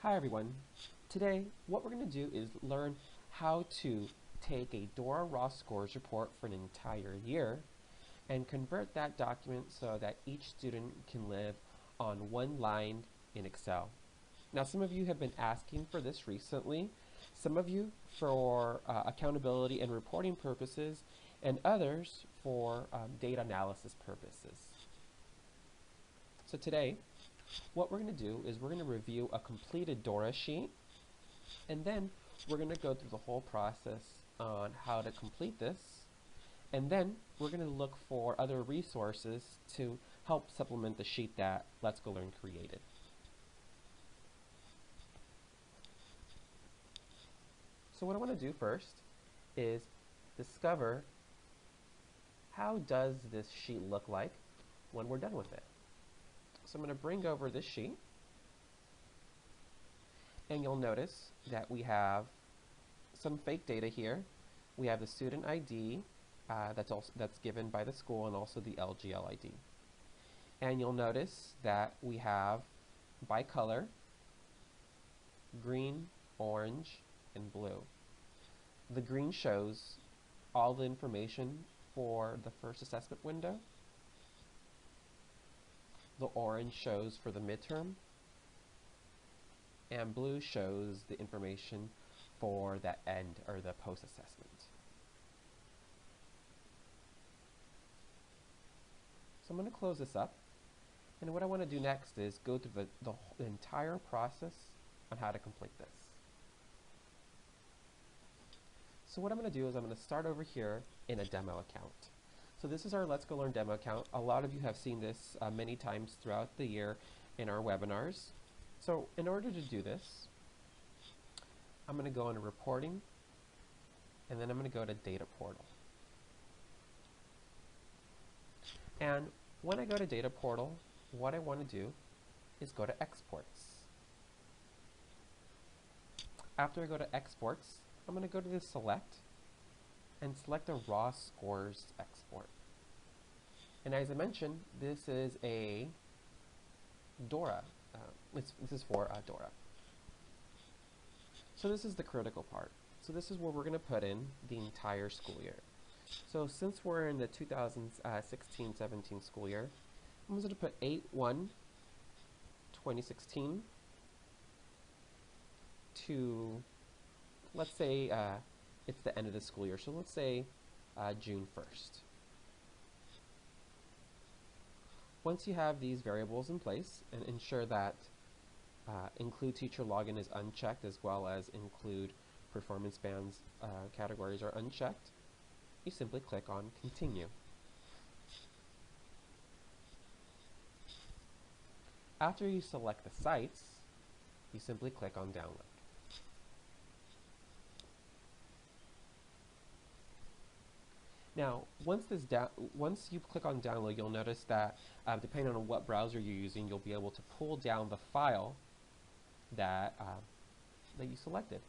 Hi everyone. Today what we're going to do is learn how to take a DORA raw scores report for an entire year and convert that document so that each student can live on one line in Excel. Now some of you have been asking for this recently, some of you for accountability and reporting purposes, and others for data analysis purposes. So today what we're going to do is we're going to review a completed DORA sheet, and then we're going to go through the whole process on how to complete this, and then we're going to look for other resources to help supplement the sheet that Let's Go Learn created. So what I want to do first is discover how does this sheet look like when we're done with it. So I'm going to bring over this sheet, and you'll notice that we have some fake data here. We have the student ID that's given by the school, and also the LGL ID. And you'll notice that we have by color green, orange, and blue. The green shows all the information for the first assessment window. The orange shows for the midterm, and blue shows the information for the end or the post-assessment. So I'm going to close this up, and what I want to do next is go through the entire process on how to complete this. So what I'm going to do is I'm going to start over here in a demo account. So this is our Let's Go Learn demo account. A lot of you have seen this many times throughout the year in our webinars. So in order to do this, I'm going to go into reporting, and then I'm going to go to data portal. And when I go to data portal, what I want to do is go to exports. After I go to exports, I'm going to go to the select and select a raw scores export. And as I mentioned, this is a DORA. This is for DORA. So this is the critical part. So this is where we're going to put in the entire school year. So since we're in the 2016-17 school year, I'm going to put 8/1/2016 to, let's say, it's the end of the school year, so let's say June 1st. Once you have these variables in place, and ensure that include teacher login is unchecked, as well as include performance bands categories are unchecked, you simply click on continue. After you select the sites, you simply click on download. Now, once you click on download, you'll notice that depending on what browser you're using, you'll be able to pull down the file that you selected.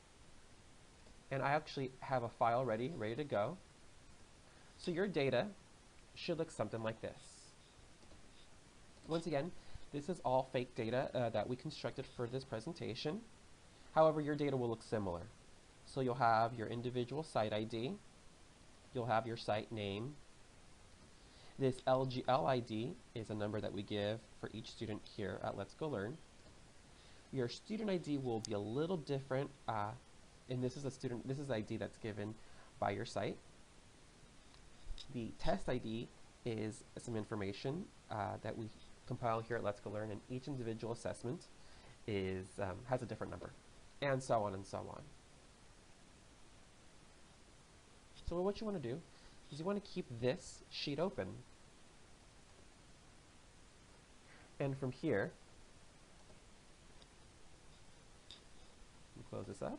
And I actually have a file ready to go. So your data should look something like this. Once again, this is all fake data that we constructed for this presentation. However, your data will look similar. So you'll have your individual site ID. You'll have your site name. This LGL ID is a number that we give for each student here at Let's Go Learn. Your student ID will be a little different, and this is ID that's given by your site. The test ID is some information that we compile here at Let's Go Learn, and each individual assessment has a different number, and so on and so on. So what you want to do is you want to keep this sheet open. And from here, close this up,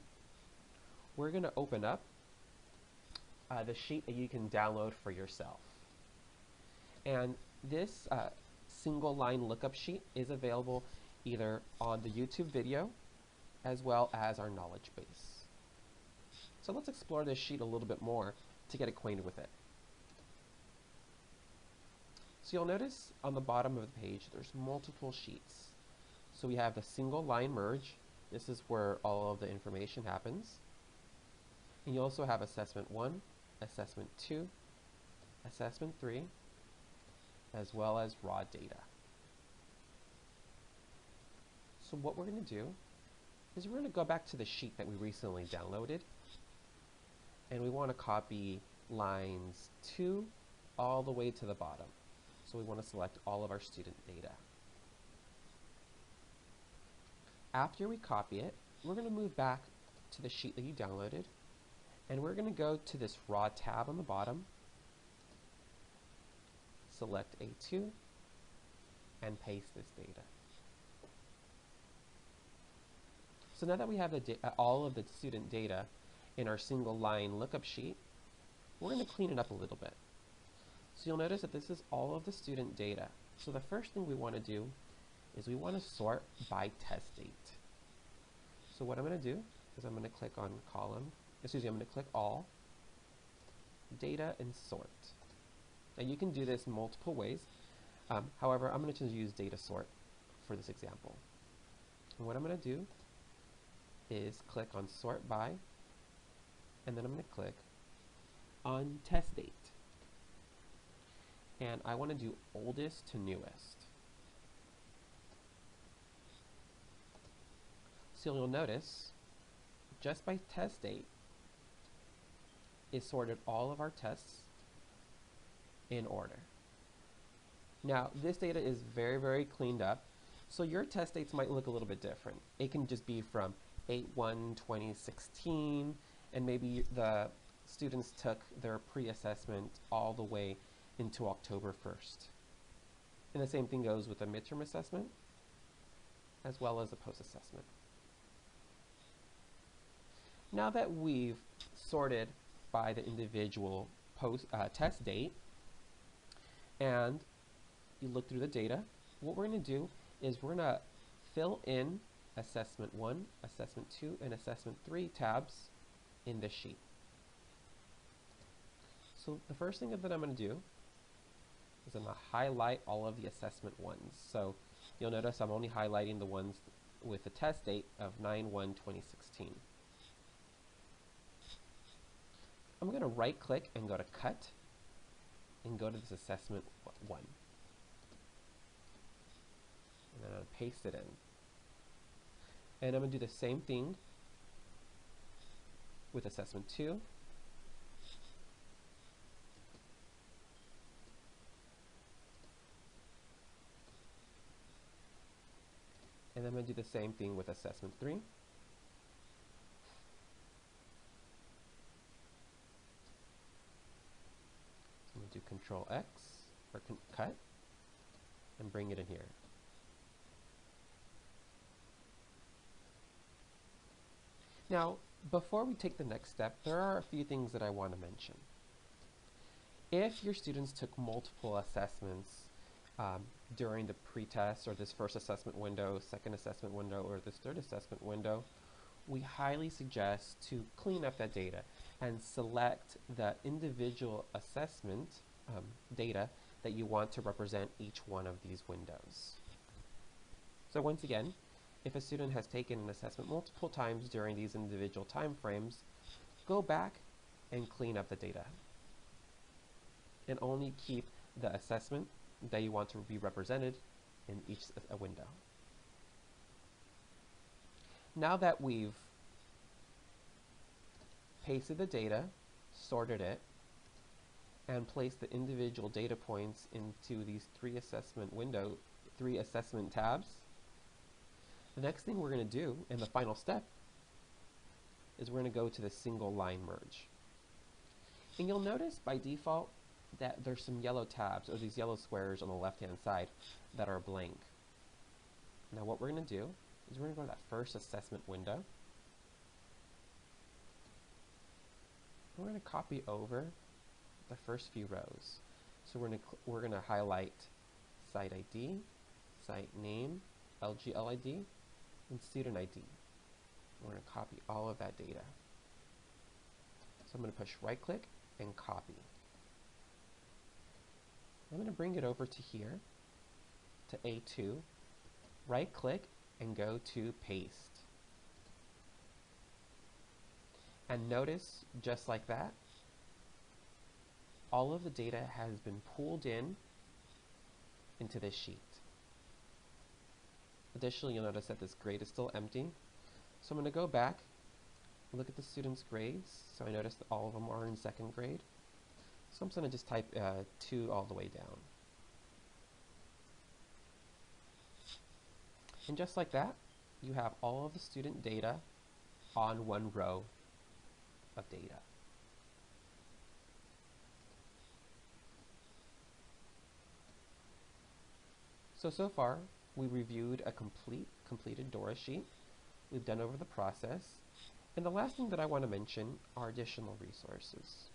we're going to open up the sheet that you can download for yourself. And this single line lookup sheet is available either on the YouTube video as well as our knowledge base. So let's explore this sheet a little bit more to get acquainted with it. So you'll notice on the bottom of the page there's multiple sheets. So we have the single line merge, This is where all of the information happens. And you also have assessment 1, assessment 2, assessment 3, as well as raw data. So what we're going to do is we're going to go back to the sheet that we recently downloaded, and we want to copy lines 2 all the way to the bottom. So we want to select all of our student data. After we copy it, we're going to move back to the sheet that you downloaded, and we're going to go to this raw tab on the bottom, select A2, and paste this data. So now that we have all of the student data in our single line lookup sheet, we're going to clean it up a little bit. So you'll notice that this is all of the student data. So the first thing we want to do is we want to sort by test date. So what I'm going to do is I'm going to click on column, I'm going to click all, data, and sort. Now you can do this multiple ways. However, I'm going to use data sort for this example. And what I'm going to do is click on sort by, and then I'm going to click on test date. And I want to do oldest to newest. So you'll notice, just by test date, it sorted all of our tests in order. Now, this data is very, very cleaned up, so your test dates might look a little bit different. It can just be from 8/1/2016, and maybe the students took their pre-assessment all the way into October 1st. And the same thing goes with the midterm assessment, as well as the post-assessment. Now that we've sorted by the individual test date, and you look through the data, what we're going to do is we're going to fill in Assessment 1, Assessment 2, and Assessment 3 tabs in this sheet. So the first thing that I'm going to do is I'm going to highlight all of the Assessment 1s. So you'll notice I'm only highlighting the ones with the test date of 9/1/2016. I'm going to right click and go to Cut and go to this Assessment 1. And then I'm going to paste it in. And I'm going to do the same thing with Assessment 2. And I'm going to do the same thing with Assessment 3. I'm going to do Control X, or Cut, and bring it in here. Now, before we take the next step, there are a few things that I want to mention. If your students took multiple assessments during the pre-test, or this first assessment window, second assessment window, or this third assessment window, we highly suggest to clean up that data and select the individual assessment data that you want to represent each one of these windows. So once again, if a student has taken an assessment multiple times during these individual time frames, go back and clean up the data. And only keep the assessment that you want to be represented in each window. Now that we've pasted the data, sorted it, and placed the individual data points into these three assessment tabs, the next thing we're going to do, and the final step, is we're going to go to the single line merge. And you'll notice by default that there's some yellow tabs, or these yellow squares on the left-hand side that are blank. Now what we're going to do is we're going to go to that first assessment window. We're going to copy over the first few rows. So we're going to highlight site ID, site name, LGLID, and student ID. We're going to copy all of that data. So I'm going to push right click and copy. I'm going to bring it over to here, to A2, right click and go to paste. And notice, just like that, all of the data has been pulled into this sheet. Additionally, you'll notice that this grade is still empty. So I'm going to go back, look at the students' grades. So I noticed that all of them are in second grade. So I'm just going to just type 2 all the way down. And just like that, you have all of the student data on one row of data. So far, we reviewed a completed DORA sheet. We've done over the process. And the last thing that I want to mention are additional resources.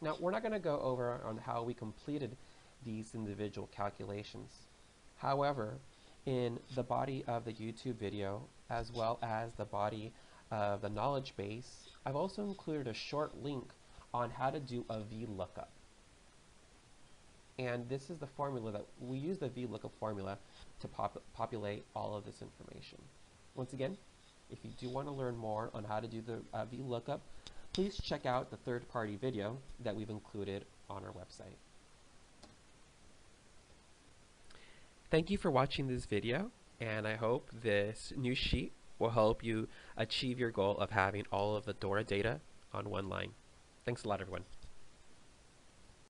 Now, we're not going to go over on how we completed these individual calculations. However, in the body of the YouTube video, as well as the body of the knowledge base, I've also included a short link on how to do a VLOOKUP. And this is the formula that we use, the VLOOKUP formula, to populate all of this information. Once again, if you do want to learn more on how to do the VLOOKUP, please check out the third-party video that we've included on our website. Thank you for watching this video, and I hope this new sheet will help you achieve your goal of having all of the DORA data on one line. Thanks a lot, everyone.